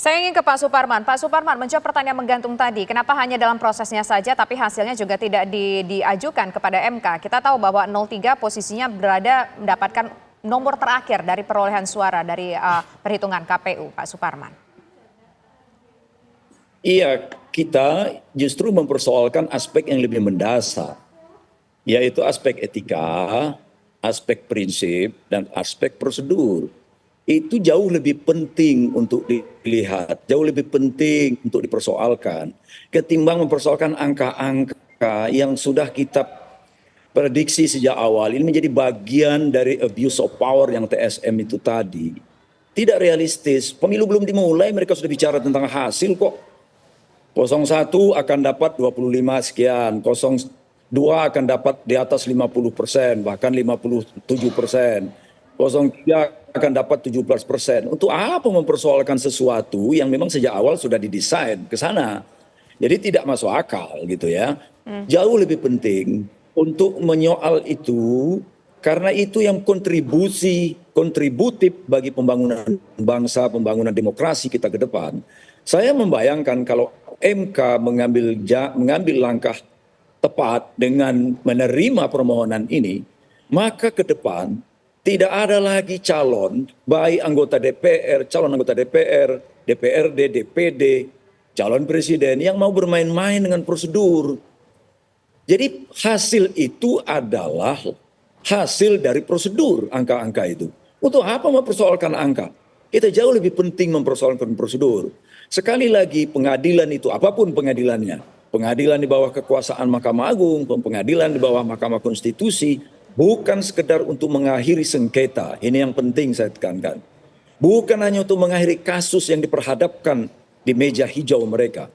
Saya ingin ke Pak Suparman. Pak Suparman, menjawab pertanyaan menggantung tadi, kenapa hanya dalam prosesnya saja tapi hasilnya juga tidak diajukan kepada MK? Kita tahu bahwa 03 posisinya berada mendapatkan nomor terakhir dari perolehan suara dari perhitungan KPU, Pak Suparman. Iya, kita justru mempersoalkan aspek yang lebih mendasar, yaitu aspek etika, aspek prinsip, dan aspek prosedur. Itu jauh lebih penting untuk dilihat, jauh lebih penting untuk dipersoalkan, ketimbang mempersoalkan angka-angka yang sudah kita prediksi sejak awal. Ini menjadi bagian dari abuse of power yang TSM itu tadi. Tidak realistis, pemilu belum dimulai mereka sudah bicara tentang hasil kok. 01 akan dapat 25 sekian, 02 akan dapat di atas 50%, bahkan 57%. 03 akan dapat 17%. Untuk apa mempersoalkan sesuatu yang memang sejak awal sudah didesain ke sana. Jadi tidak masuk akal gitu ya. Jauh lebih penting untuk menyoal itu karena itu yang kontributif bagi pembangunan bangsa, pembangunan demokrasi kita ke depan. Saya membayangkan kalau MK mengambil langkah tepat dengan menerima permohonan ini, maka ke depan tidak ada lagi calon, baik anggota DPR, calon anggota DPR, DPRD, DPD, calon presiden yang mau bermain-main dengan prosedur. Jadi hasil itu adalah hasil dari prosedur, angka-angka itu. Untuk apa mempersoalkan angka? Kita jauh lebih penting mempersoalkan prosedur. Sekali lagi pengadilan itu, apapun pengadilannya, pengadilan di bawah kekuasaan Mahkamah Agung, pengadilan di bawah Mahkamah Konstitusi, bukan sekedar untuk mengakhiri sengketa, ini yang penting saya tekankan. Bukan hanya untuk mengakhiri kasus yang diperhadapkan di meja hijau mereka,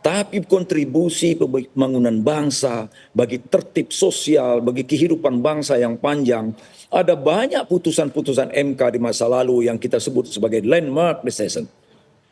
tapi kontribusi pembangunan bangsa, bagi tertib sosial, bagi kehidupan bangsa yang panjang. Ada banyak putusan-putusan MK di masa lalu yang kita sebut sebagai landmark decision.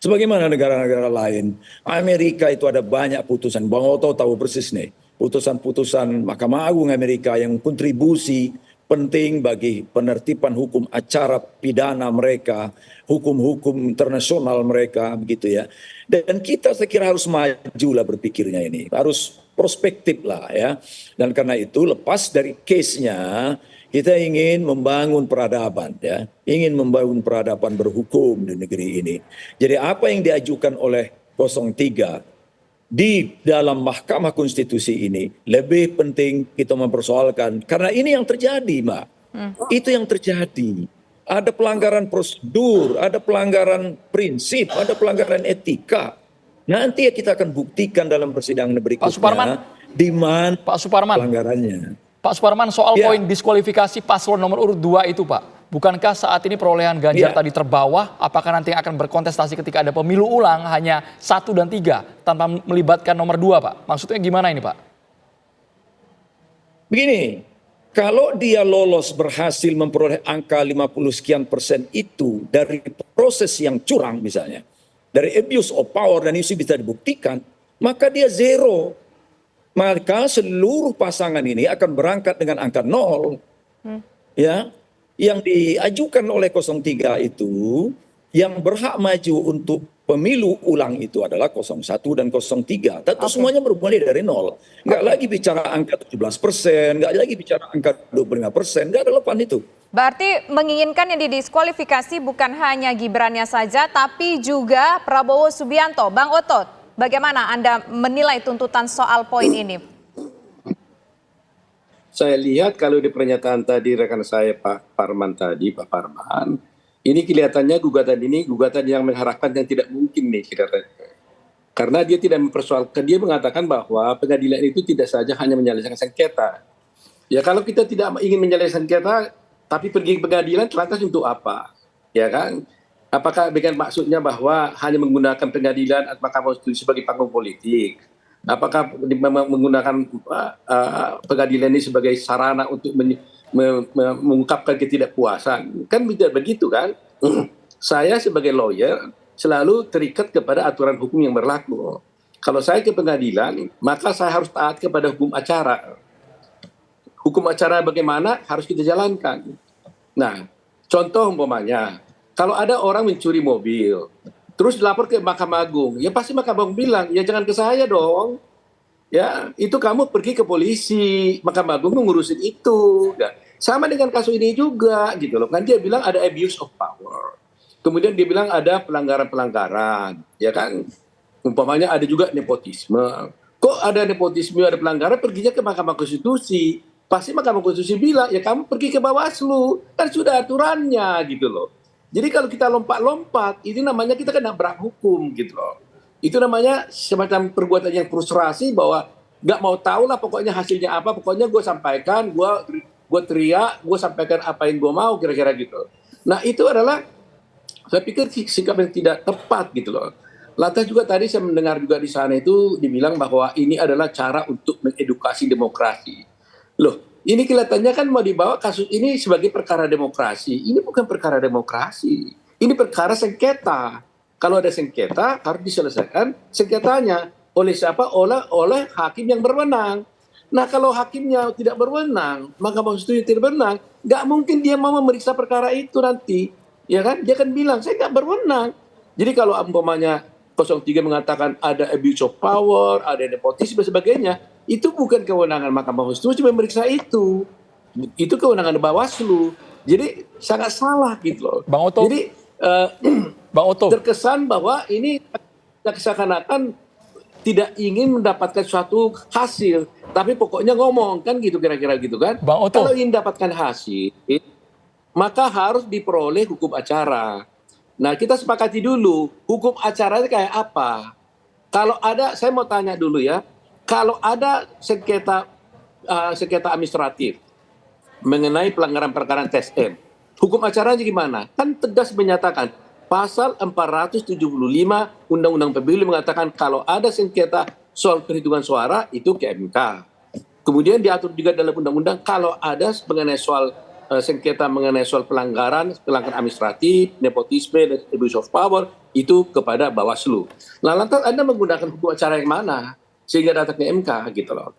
Sebagaimana negara-negara lain, Amerika itu ada banyak putusan, Bang Otto tahu persis nih, putusan-putusan Mahkamah Agung Amerika yang kontribusi penting bagi penertiban hukum acara pidana mereka, hukum-hukum internasional mereka, begitu ya. Dan kita saya kira harus maju lah berpikirnya ini, harus prospektif lah ya. Dan karena itu lepas dari case-nya, kita ingin membangun peradaban ya, ingin membangun peradaban berhukum di negeri ini. Jadi apa yang diajukan oleh 03 di dalam Mahkamah Konstitusi ini lebih penting kita mempersoalkan karena ini yang terjadi, Mbak. Itu yang terjadi. Ada pelanggaran prosedur, ada pelanggaran prinsip, ada pelanggaran etika. Nanti kita akan buktikan dalam persidangan berikutnya. Pak Suparman, di mana Pak Suparman, pelanggarannya. Pak Suparman, soal Ya. poin diskualifikasi paslon nomor urut 2 itu, Pak. Bukankah saat ini perolehan Ganjar tadi terbawah? Apakah nanti akan berkontestasi ketika ada pemilu ulang hanya 1 dan 3 tanpa melibatkan nomor 2, Pak? Maksudnya gimana ini, Pak? Begini, kalau dia lolos berhasil memperoleh angka 50 sekian persen itu dari proses yang curang misalnya, dari abuse of power dan itu bisa dibuktikan, maka dia zero. Maka seluruh pasangan ini akan berangkat dengan angka 0. Ya, yang diajukan oleh 03 itu yang berhak maju untuk pemilu ulang itu adalah 01 dan 03. Tentu semuanya bermulai dari 0. Nggak lagi bicara angka 17%, nggak lagi bicara angka 25%, nggak relevan itu. Berarti menginginkan yang didiskualifikasi bukan hanya Gibrannya saja, tapi juga Prabowo Subianto. Bang Otot, bagaimana Anda menilai tuntutan soal poin ini? Saya lihat kalau di pernyataan tadi rekan saya Pak Parman tadi, Pak Parman, ini kelihatannya gugatan yang mengharapkan yang tidak mungkin nih kelihatannya. Karena dia tidak mempersoalkan, dia mengatakan bahwa pengadilan itu tidak saja hanya menyelesaikan sengketa. Ya kalau kita tidak ingin menyelesaikan sengketa, tapi pergi ke pengadilan lantas untuk apa? Ya kan? Apakah dengan maksudnya bahwa hanya menggunakan pengadilan atau Mahkamah Konstitusi sebagai panggung politik? Apakah menggunakan pengadilan ini sebagai sarana untuk mengungkapkan ketidakpuasan? Kan tidak begitu kan? Saya sebagai lawyer selalu terikat kepada aturan hukum yang berlaku. Kalau saya ke pengadilan, maka saya harus taat kepada hukum acara. Hukum acara bagaimana harus kita jalankan. Nah, contoh umpamanya, kalau ada orang mencuri mobil, terus lapor ke Mahkamah Agung. Ya pasti Mahkamah Agung bilang, ya jangan ke saya dong. Ya, itu kamu pergi ke polisi, Mahkamah Agung ngurusin itu. Ya, sama dengan kasus ini juga gitu loh. Kan dia bilang ada abuse of power. Kemudian dia bilang ada pelanggaran-pelanggaran, ya kan? Umpamanya ada juga nepotisme. Kok ada nepotisme, ada pelanggaran, perginya ke Mahkamah Konstitusi. Pasti Mahkamah Konstitusi bilang, ya kamu pergi ke Bawaslu. Kan sudah aturannya gitu loh. Jadi kalau kita lompat-lompat, ini namanya kita kena berat hukum gitu loh. Itu namanya semacam perbuatan yang frustrasi bahwa nggak mau tahu lah pokoknya hasilnya apa, pokoknya gue sampaikan, gue teriak, gue sampaikan apa yang gue mau kira-kira gitu. Nah itu adalah saya pikir sikap yang tidak tepat gitu loh. Lantas juga tadi saya mendengar juga di sana itu dibilang bahwa ini adalah cara untuk mengedukasi demokrasi. Loh, ini kelihatannya kan mau dibawa kasus ini sebagai perkara demokrasi. Ini bukan perkara demokrasi. Ini perkara sengketa. Kalau ada sengketa harus diselesaikan sengketanya oleh siapa? Oleh hakim yang berwenang. Nah kalau hakimnya tidak berwenang, Mahkamah Konstitusi tidak berwenang, nggak mungkin dia mau memeriksa perkara itu nanti, ya kan? Dia kan bilang saya nggak berwenang. Jadi kalau umpamanya 03 mengatakan ada abuse of power, ada nepotisme dan sebagainya, itu bukan kewenangan Mahkamah Konstitusi memeriksa itu. Itu kewenangan Bawaslu. Jadi sangat salah gitu loh. Bang Oto. Jadi Bang Oto. terkesan bahwa ini seakan-akan tidak ingin mendapatkan suatu hasil, tapi pokoknya ngomong kan gitu kira-kira gitu kan. Bang Oto. Kalau ingin mendapatkan hasil, maka harus diperoleh hukum acara. Nah kita sepakati dulu hukum acaranya kayak apa. Kalau ada, saya mau tanya dulu ya, kalau ada sengketa administratif mengenai pelanggaran-pelanggaran TSM, hukum acaranya gimana? Kan tegas menyatakan pasal 475 Undang-Undang Pemilu mengatakan kalau ada sengketa soal perhitungan suara itu ke MK. Kemudian diatur juga dalam undang-undang kalau ada mengenai soal sengketa mengenai soal pelanggaran administratif, nepotisme, dan abuse of power itu kepada Bawaslu. Nah, lantas Anda menggunakan hukum acara yang mana sehingga datang ke MK gitu loh.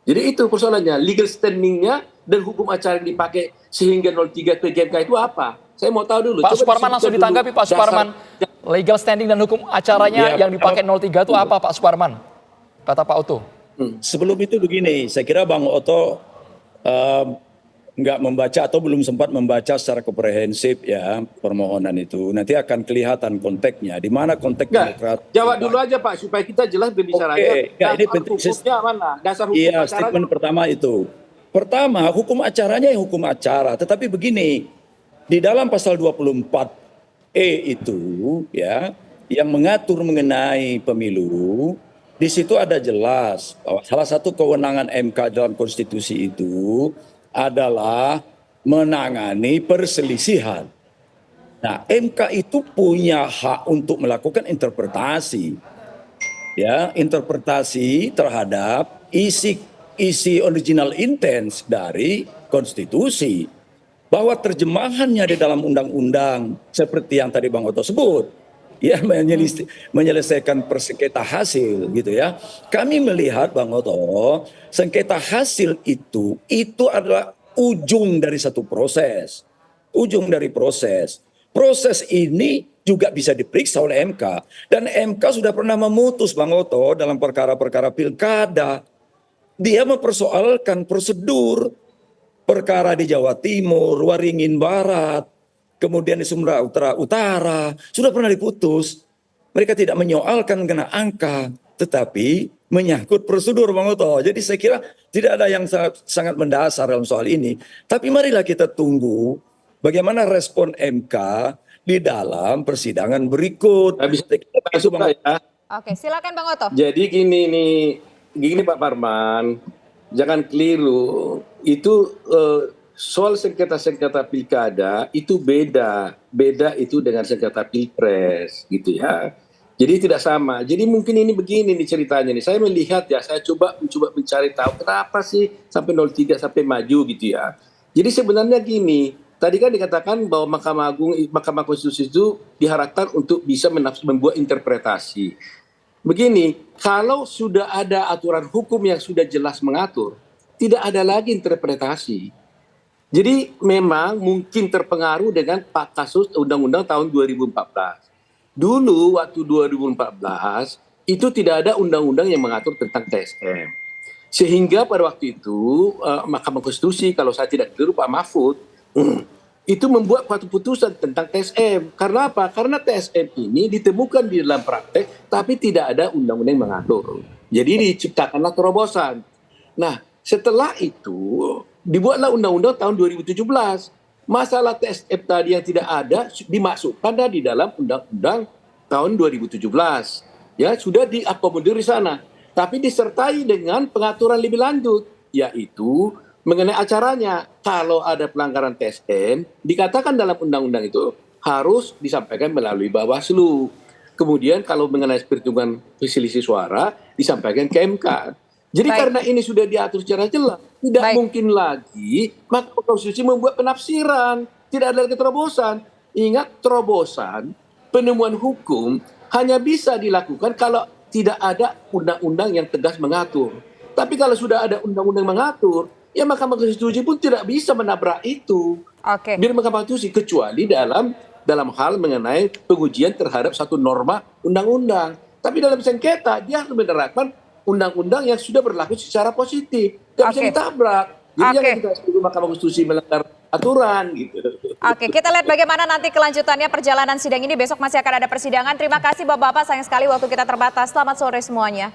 Jadi itu persoalannya, legal standing-nya dan hukum acara yang dipakai sehingga 03 ke MK itu apa? Saya mau tahu dulu. Pak Coba Suparman langsung ditanggapi Pak Suparman. Legal standing dan hukum acaranya yang dipakai 03 itu apa Pak Suparman? Kata Pak Oto. Sebelum itu begini, saya kira Bang Oto nggak membaca atau belum sempat membaca secara komprehensif ya permohonan itu. Nanti akan kelihatan konteksnya, di mana konteks demokrat. Jawab dulu aja Pak, supaya kita jelas berbicaranya. Oke, ya, ini penting. Hukumnya mana? Dasar hukum Iya, acara. statement pertama itu. Pertama, hukum acaranya yang hukum acara. Tetapi begini, di dalam pasal 24E itu ya, yang mengatur mengenai pemilu, di situ ada jelas bahwa salah satu kewenangan MK dalam konstitusi itu adalah menangani perselisihan. Nah, MK itu punya hak untuk melakukan interpretasi, ya, interpretasi terhadap isi original intent dari konstitusi, bahwa terjemahannya di dalam undang-undang seperti yang tadi Bang Oto sebut, ya, menyelesaikan persengketa hasil gitu ya. Kami melihat Bang Oto, sengketa hasil itu adalah ujung dari satu proses. Ujung dari proses. Proses ini juga bisa diperiksa oleh MK. Dan MK sudah pernah memutus Bang Oto dalam perkara-perkara pilkada. Dia mempersoalkan prosedur perkara di Jawa Timur, Waringin Barat, kemudian di Sumatera Utara, sudah pernah diputus. Mereka tidak menyoalkan kena angka, tetapi menyangkut prosedur Bang Oto. Jadi saya kira tidak ada yang sangat mendasar dalam soal ini. Tapi marilah kita tunggu bagaimana respon MK di dalam persidangan berikut. Bisa ya. Oke, silakan Bang Oto. Jadi gini Pak Parman, jangan keliru. Itu soal sengketa-sengketa pilkada itu beda itu dengan sengketa pilpres gitu ya. Jadi tidak sama. Jadi mungkin ini begini nih ceritanya nih. Saya melihat ya, saya mencoba mencari tahu kenapa sih sampai 03 sampai maju gitu ya. Jadi sebenarnya gini, tadi kan dikatakan bahwa Mahkamah Konstitusi itu diharapkan untuk bisa membuat interpretasi. Begini, kalau sudah ada aturan hukum yang sudah jelas mengatur, tidak ada lagi interpretasi. Jadi memang mungkin terpengaruh dengan kasus Undang-Undang tahun 2014. dulu waktu 2014 itu tidak ada undang-undang yang mengatur tentang TSM. Sehingga pada waktu itu Mahkamah Konstitusi, kalau saya tidak keliru Pak Mahfud, itu membuat suatu putusan tentang TSM. Karena apa? Karena TSM ini ditemukan di dalam praktek, tapi tidak ada undang-undang yang mengatur. Jadi diciptakanlah terobosan. Nah, setelah itu dibuatlah undang-undang tahun 2017. Masalah TSM tadi yang tidak ada dimasukkan di dalam undang-undang tahun 2017. Ya, sudah diakomodir di sana. Tapi disertai dengan pengaturan lebih lanjut, yaitu mengenai acaranya. Kalau ada pelanggaran TSM, dikatakan dalam undang-undang itu harus disampaikan melalui Bawaslu. Kemudian kalau mengenai perhitungan selisih suara, disampaikan ke MK. Jadi karena ini sudah diatur secara jelas, tidak mungkin lagi Mahkamah Konstitusi membuat penafsiran. Tidak ada lagi terobosan. Ingat, terobosan penemuan hukum hanya bisa dilakukan kalau tidak ada undang-undang yang tegas mengatur. Tapi kalau sudah ada undang-undang mengatur, ya Mahkamah Konstitusi pun tidak bisa menabrak itu. Di Mahkamah Konstitusi kecuali dalam hal mengenai pengujian terhadap satu norma undang-undang. Tapi dalam sengketa dia harus menerapkan undang-undang yang sudah berlaku secara positif. Tidak bisa ditabrak. Jadi jangan kita sebut Mahkamah Konstitusi melanggar aturan gitu. Oke, kita lihat bagaimana nanti kelanjutannya perjalanan sidang ini. Besok masih akan ada persidangan. Terima kasih Bapak-Bapak, sayang sekali waktu kita terbatas. Selamat sore semuanya.